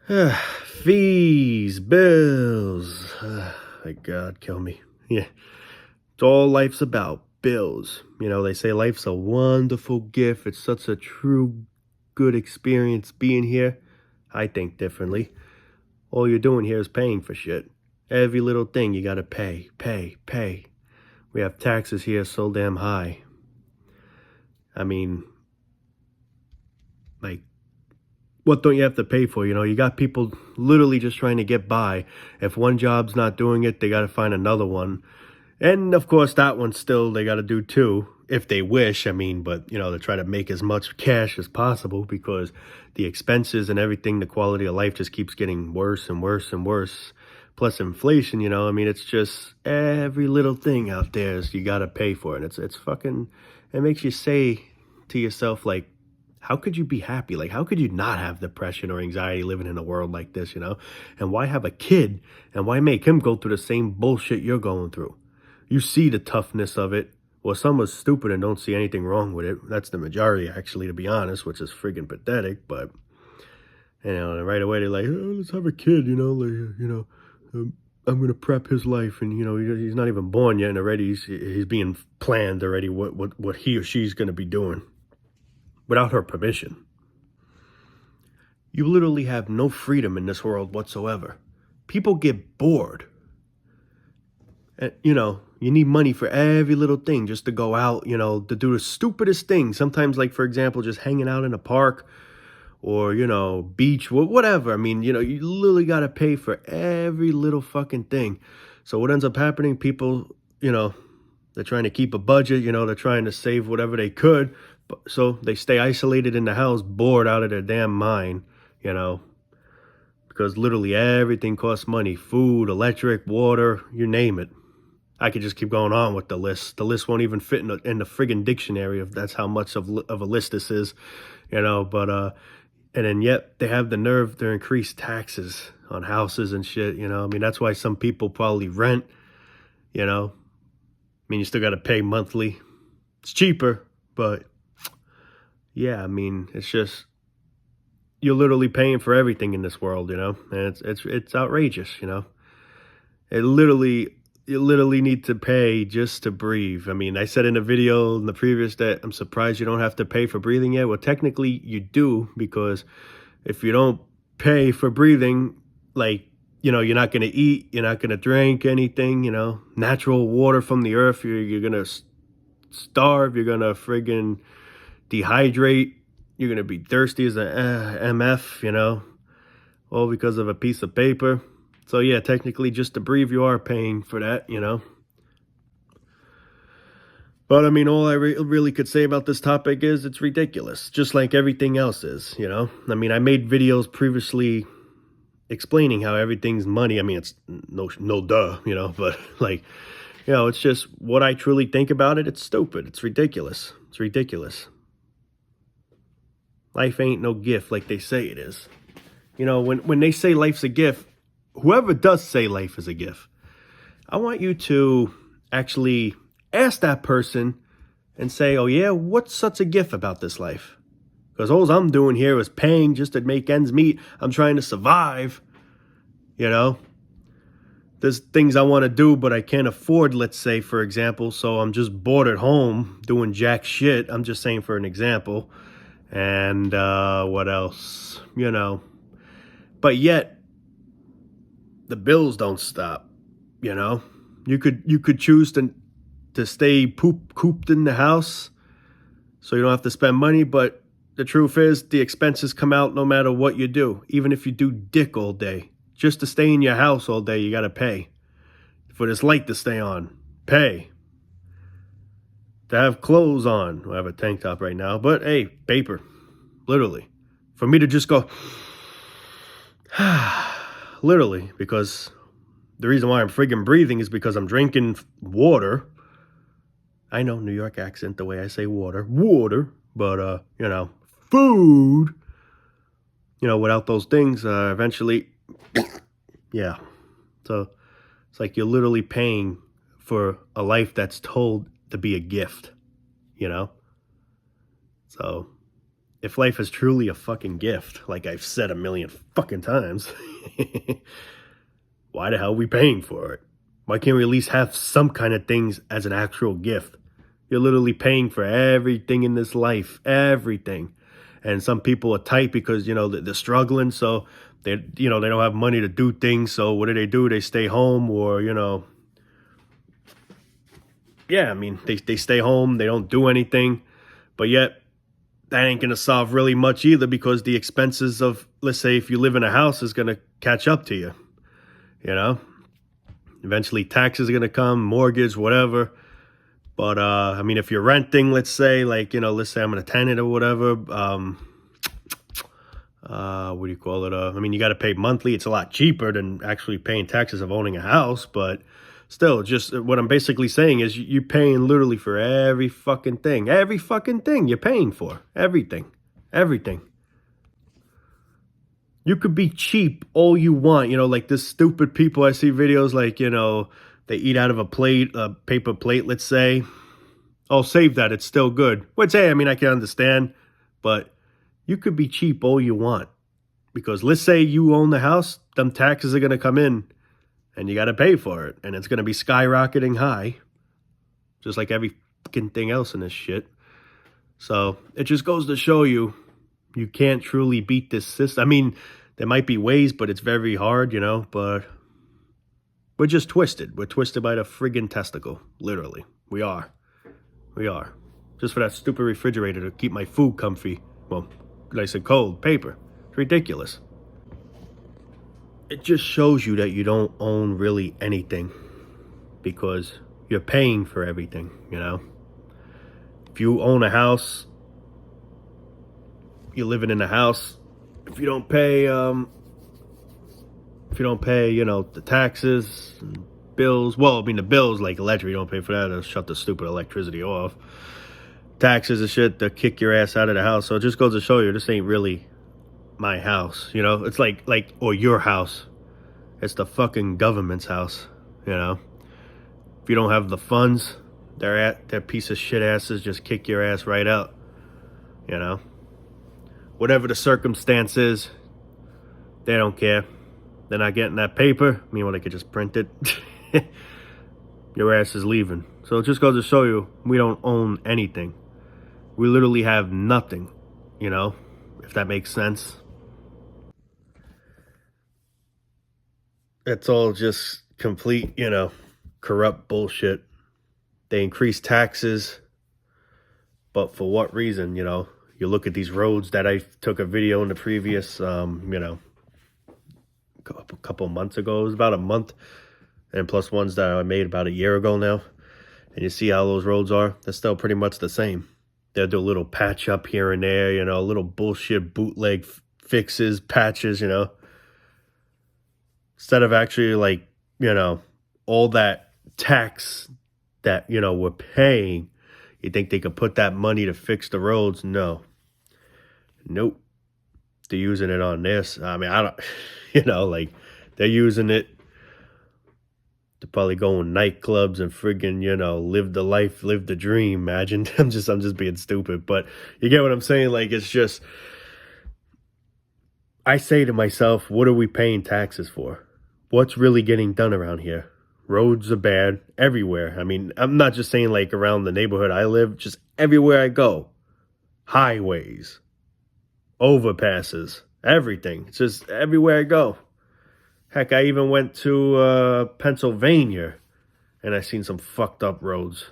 Fees, bills. My God, kill me. Yeah, it's all life's about. Bills. They say life's a wonderful gift. It's such a true, good experience being here. I think differently. All you're doing here is paying for shit. Every little thing you gotta pay, pay, pay. We have taxes here so damn high. I mean, like, what don't you have to pay for? You got people literally just trying to get by. If one job's not doing it, they got to find another one. And of course, that one still they got to do too, if they wish. But they try to make as much cash as possible because the expenses and everything, the quality of life just keeps getting worse and worse and worse. Plus inflation, it's just every little thing out there is you got to pay for it. And it's fucking, it makes you say to yourself, like, how could you be happy? Like, how could you not have depression or anxiety living in a world like this? And why have a kid and why make him go through the same bullshit you're going through? You see the toughness of it. Well, some are stupid and don't see anything wrong with it. That's the majority, actually, to be honest, which is friggin' pathetic. But, and right away they're like, oh, let's have a kid, I'm going to prep his life. And, he's not even born yet. And already he's being planned already what he or she's going to be doing without her permission. You literally have no freedom in this world whatsoever. People get bored. And, you need money for every little thing just to go out, to do the stupidest things. Sometimes, like, for example, just hanging out in a park or, beach, whatever. You literally got to pay for every little fucking thing. So what ends up happening, people, they're trying to keep a budget, they're trying to save whatever they could. So they stay isolated in the house, bored out of their damn mind, because literally everything costs money. Food, electric, water, you name it. I could just keep going on with the list. The list won't even fit in the friggin' dictionary if that's how much of a list this is, but, and then yet they have the nerve to increase taxes on houses and shit, that's why some people probably rent, you still got to pay monthly. It's cheaper, but yeah, it's just, you're literally paying for everything in this world, and it's outrageous, You literally need to pay just to breathe. I said in a video in the previous that I'm surprised you don't have to pay for breathing yet. Well, technically you do, because if you don't pay for breathing, like, you're not going to eat, you're not going to drink anything, natural water from the earth, you're going to starve, you're going to friggin' dehydrate, you're going to be thirsty as a MF, all because of a piece of paper. So yeah, technically just to breathe, you are paying for that, But all I really could say about this topic is it's ridiculous, just like everything else is, I made videos previously explaining how everything's money. It's no duh, but like, it's just what I truly think about it. It's stupid. It's ridiculous. It's ridiculous. Life ain't no gift like they say it is. When they say life's a gift, whoever does say life is a gift, I want you to actually ask that person and say, oh yeah, what's such a gift about this life? Because all I'm doing here is paying just to make ends meet. I'm trying to survive, There's things I want to do, but I can't afford, let's say, for example. So I'm just bored at home doing jack shit. I'm just saying for an example. And what else? But yet the bills don't stop. You could choose to stay cooped in the house, so you don't have to spend money. But the truth is, the expenses come out no matter what you do. Even if you do dick all day, just to stay in your house all day, you got to pay. For this light to stay on, pay. To have clothes on, I have a tank top right now, but hey, paper, literally. For me to just go, literally, because the reason why I'm friggin' breathing is because I'm drinking water. I know, New York accent, the way I say water, but, food, without those things, eventually, yeah. So it's like you're literally paying for a life that's told to be a gift, So if life is truly a fucking gift, like I've said a million fucking times, why the hell are we paying for it? Why can't we at least have some kind of things as an actual gift? You're literally paying for everything in this life, everything. And some people are tight because, they're struggling. So they don't have money to do things. So what do? They stay home or, yeah, I mean, they stay home. They don't do anything. But yet that ain't going to solve really much either because the expenses of, let's say, if you live in a house is going to catch up to you, Eventually taxes are going to come, mortgage, whatever. But, I mean, if you're renting, let's say, let's say I'm a tenant or whatever, what do you call it? I mean, you got to pay monthly. It's a lot cheaper than actually paying taxes of owning a house. But still, just what I'm basically saying is you're paying literally for every fucking thing. Every fucking thing you're paying for. Everything. Everything. You could be cheap all you want. Like this stupid people I see videos like, they eat out of a paper plate, let's say. Oh, save that. It's still good. Which, hey, I mean, I can understand. But you could be cheap all you want. Because let's say you own the house, them taxes are going to come in. And you got to pay for it. And it's going to be skyrocketing high. Just like every fucking thing else in this shit. So it just goes to show you, you can't truly beat this system. I mean, there might be ways, but it's very hard, But we're just twisted. We're twisted by the friggin' testicle. Literally. We are. We are. Just for that stupid refrigerator to keep my food comfy. Well, nice and cold. Paper. It's ridiculous. It just shows you that you don't own really anything. Because you're paying for everything, If you own a house, you're living in a house. If you don't pay, the taxes, and bills. Well, I mean, the bills like electric, you don't pay for that. They'll shut the stupid electricity off. Taxes and shit, they'll kick your ass out of the house. So it just goes to show you, this ain't really my house. It's like, or your house. It's the fucking government's house. If you don't have the funds, their piece of shit asses just kick your ass right out. Whatever the circumstance is, they don't care. They're not getting that paper. Meanwhile, they could just print it. Your ass is leaving. So it just goes to show you, we don't own anything. We literally have nothing, if that makes sense. It's all just complete, corrupt bullshit. They increase taxes, but for what reason, You look at these roads that I took a video in the previous, a couple months ago. It was about a month. And plus ones that I made about a year ago now. And you see how those roads are. They're still pretty much the same. They'll do a little patch up here and there, little bullshit bootleg fixes, patches, Instead of actually all that tax that, we're paying. You think they could put that money to fix the roads? No. Nope. They're using it on this. I mean, I don't, they're using it to probably go in nightclubs and friggin', live the life, live the dream. Imagine. I'm just being stupid. But you get what I'm saying? It's just, I say to myself, what are we paying taxes for? What's really getting done around here? Roads are bad everywhere. I mean, I'm not just saying around the neighborhood I live, just everywhere I go. Highways, overpasses, everything. It's just everywhere I go. Heck, I even went to Pennsylvania and I seen some fucked up roads.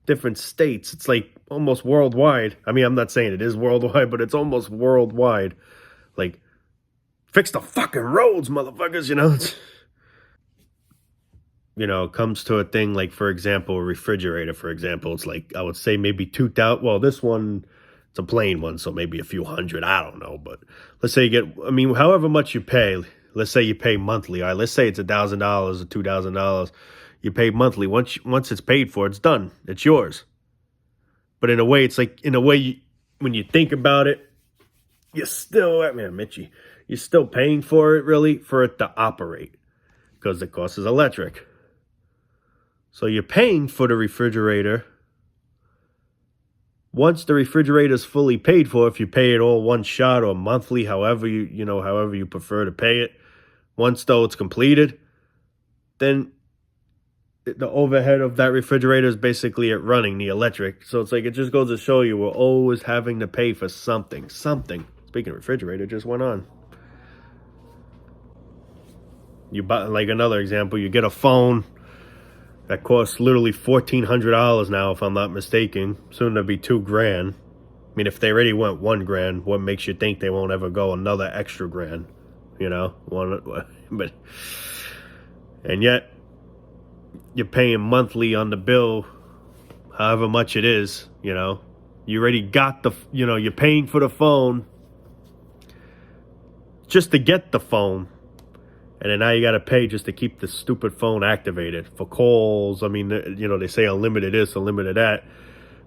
Different states. It's almost worldwide. I mean, I'm not saying it is worldwide, but it's almost worldwide. Fix the fucking roads, motherfuckers, It comes to a thing for example, a refrigerator, for example. It's I would say maybe 2,000. Well, this one, it's a plain one, so maybe a few hundred. I don't know. But let's say however much you pay, let's say you pay monthly. All right, let's say it's $1,000 or $2,000. You pay monthly. Once it's paid for, it's done. It's yours. But in a way, it's when you think about it, you're still, I'm itchy. You're still paying for it, really, for it to operate. Because the cost is electric. So you're paying for the refrigerator Once the refrigerator is fully paid for, if you pay it all one shot or monthly, however however you prefer to pay it, once though it's completed, then the overhead of that refrigerator is basically it running the electric. So it's like it just goes to show you we're always having to pay for something. Something. Speaking of refrigerator, just went on. You buy, like another example, you get a phone that costs literally $1,400 now, if I'm not mistaken. Soon to be $2,000. I mean, if they already went $1,000, what makes you think they won't ever go another extra grand? You know, but and yet you're paying monthly on the bill, however much it is. You know, you already got you're paying for the phone just to get the phone. And then now you got to pay just to keep the stupid phone activated for calls. I mean, they say unlimited this, unlimited that.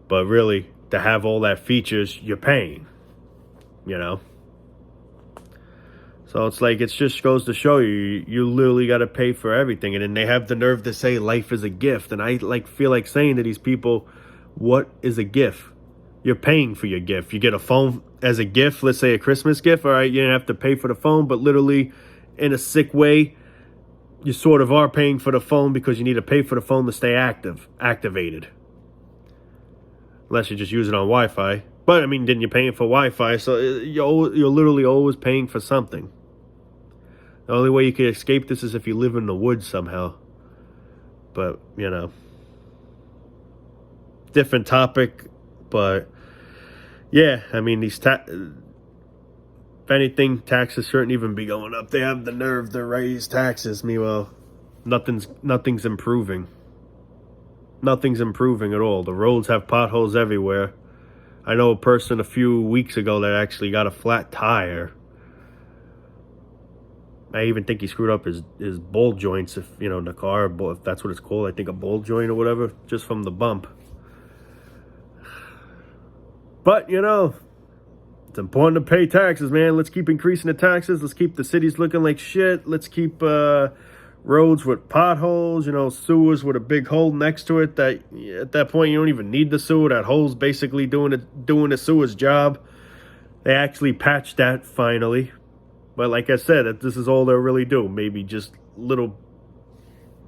But really, to have all that features, you're paying, you know. So it's like, it just goes to show you literally got to pay for everything. And then they have the nerve to say life is a gift. And I feel like saying to these people, what is a gift? You're paying for your gift. You get a phone as a gift, let's say a Christmas gift. All right, you didn't have to pay for the phone, but literally, in a sick way, you sort of are paying for the phone because you need to pay for the phone to stay activated. Unless you just use it on Wi-Fi. But I mean, then you're paying for Wi-Fi, so you're literally always paying for something. The only way you can escape this is if you live in the woods somehow. But, different topic. But, yeah, I mean, if anything, taxes shouldn't even be going up. They have the nerve to raise taxes. Meanwhile, nothing's improving. Nothing's improving at all. The roads have potholes everywhere. I know a person a few weeks ago that actually got a flat tire. I even think he screwed up his ball joints, if in the car, if that's what it's called. I think a ball joint or whatever, just from the bump. But it's important to pay taxes, man. Let's keep increasing the taxes. Let's keep the cities looking like shit. Let's keep roads with potholes, sewers with a big hole next to it that at that point you don't even need the sewer. That hole's basically doing the sewer's job. They actually patched that finally. But like I said, this is all they'll really do. Maybe just little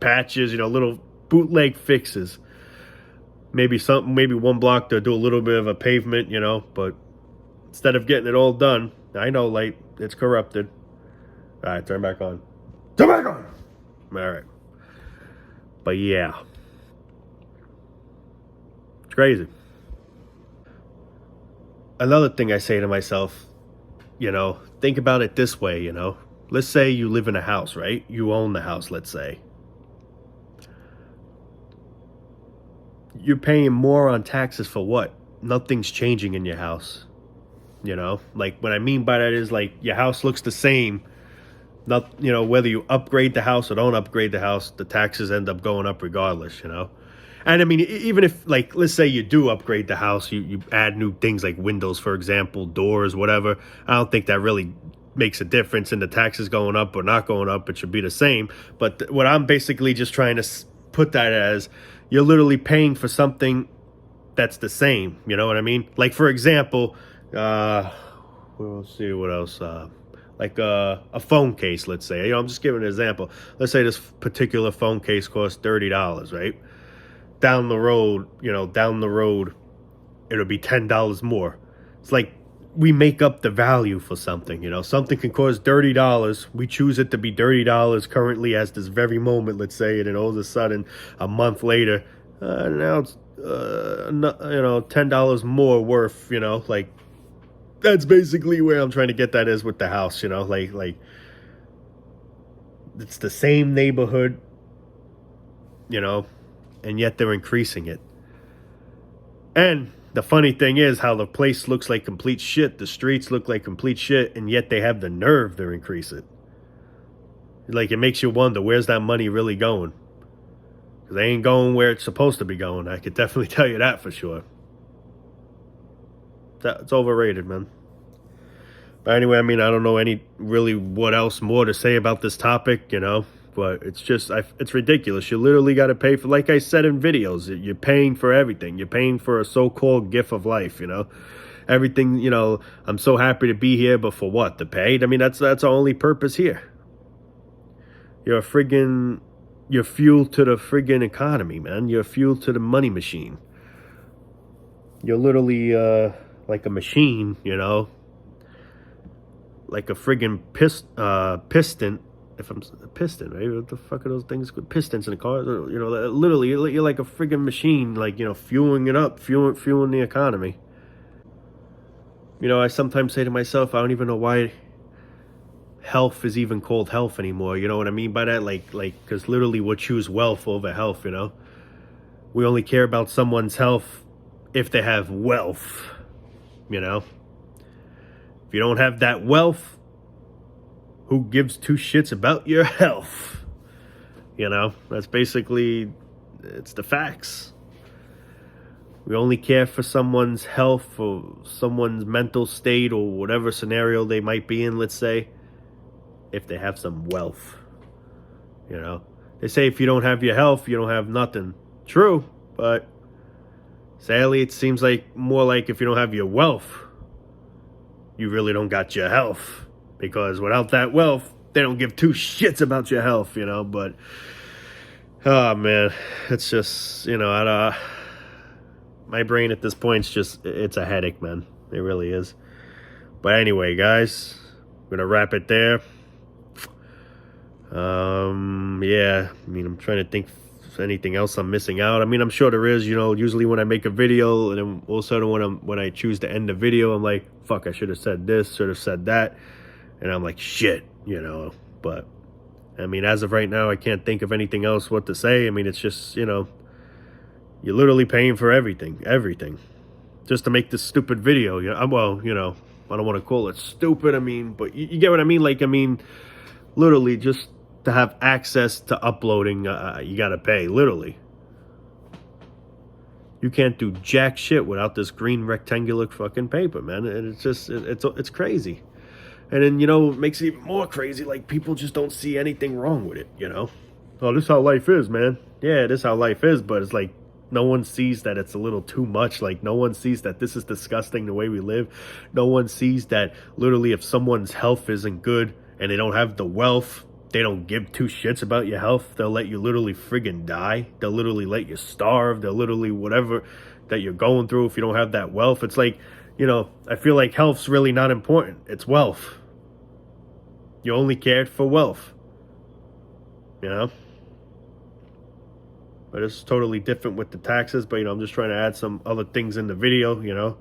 patches, little bootleg fixes. Maybe one block they'll do a little bit of a pavement, but instead of getting it all done, I know light, it's corrupted. All right, turn back on. Turn back on! All right. But yeah. It's crazy. Another thing I say to myself, think about it this way, Let's say you live in a house, right? You own the house, let's say. You're paying more on taxes for what? Nothing's changing in your house. Like what I mean by that is like your house looks the same. Not, whether you upgrade the house or don't upgrade the house, the taxes end up going up regardless, And I mean, even if, like, let's say you do upgrade the house, you add new things like windows, for example, doors, whatever. I don't think that really makes a difference in the taxes going up or not going up. It should be the same. But what I'm basically just trying to put that as, you're literally paying for something that's the same. You know what I mean? Like, for example, we'll see what else. Like a phone case, let's say. I'm just giving an example. Let's say this particular phone case costs $30, right? Down the road, it'll be $10 more. It's like we make up the value for something, Something can cost $30. We choose it to be $30 currently as this very moment, let's say, and then all of a sudden, a month later, now it's, $10 more worth, like, that's basically where I'm trying to get that is with the house, like it's the same neighborhood, and yet they're increasing it. And the funny thing is how the place looks like complete shit. The streets look like complete shit, and yet they have the nerve to increase it. Like, it makes you wonder, where's that money really going? Because they ain't going where it's supposed to be going. I could definitely tell you that for sure. It's overrated, man. But anyway, I mean, I don't know really what else more to say about this topic, But it's just, it's ridiculous. You literally got to pay for, like I said in videos, you're paying for everything. You're paying for a so-called gift of life, you know? Everything, you know, I'm so happy to be here, but for what? The pay? I mean, that's our only purpose here. You're you're fuel to the friggin' economy, man. You're fuel to the money machine. You're literally, like a machine, you know? Like a friggin' piston. If I'm a piston, right? What the fuck are those things called? Pistons in the car, you know. Literally, you're like a friggin' machine, like, you know, fueling it up, fueling the economy. You know, I sometimes say to myself, I don't even know why health is even called health anymore. You know what I mean by that? Because literally, we'll choose wealth over health. You know, we only care about someone's health if they have wealth. You know, if you don't have that wealth, who gives two shits about your health? You know, that's basically, it's the facts. We only care for someone's health or someone's mental state or whatever scenario they might be in, let's say, if they have some wealth. You know, they say if you don't have your health, you don't have nothing. True, but sadly, it seems like more like if you don't have your wealth, you really don't got your health. Because without that wealth, they don't give two shits about your health, you know. But, oh man, it's just, you know, my brain at this point is just, it's a headache, man. It really is. But anyway, guys, I'm going to wrap it there. Yeah, I mean, I'm trying to think if anything else I'm missing out. I mean, I'm sure there is, you know. Usually when I make a video and then all of a sudden when I choose to end the video, I'm like, fuck, I should have said this, should have said that. And I'm like, shit, you know. But, I mean, as of right now, I can't think of anything else what to say. I mean, it's just, you know, you're literally paying for everything, just to make this stupid video. You know, well, you know, I don't want to call it stupid. I mean, but you get what I mean? Like, I mean, literally just to have access to uploading, you got to pay, literally. You can't do jack shit without this green rectangular fucking paper, man. And it's just, it's crazy. And then, you know, it makes it even more crazy. Like, people just don't see anything wrong with it, you know? Oh, this is how life is, man. Yeah, this is how life is, but it's like, no one sees that it's a little too much. Like, no one sees that this is disgusting the way we live. No one sees that literally if someone's health isn't good and they don't have the wealth, they don't give two shits about your health. They'll let you literally friggin' die. They'll literally let you starve. They'll literally whatever that you're going through if you don't have that wealth. It's like, you know, I feel like health's really not important. It's wealth. You only cared for wealth, you know? But it's totally different with the taxes. But, you know, I'm just trying to add some other things in the video, you know,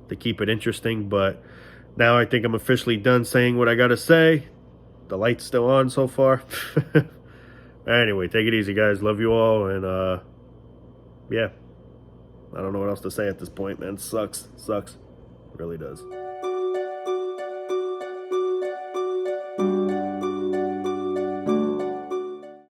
to keep it interesting. But now I think I'm officially done saying what I got to say. The light's still on so far. Anyway, take it easy, guys. Love you all. And, yeah, I don't know what else to say at this point, man. Sucks. It really does.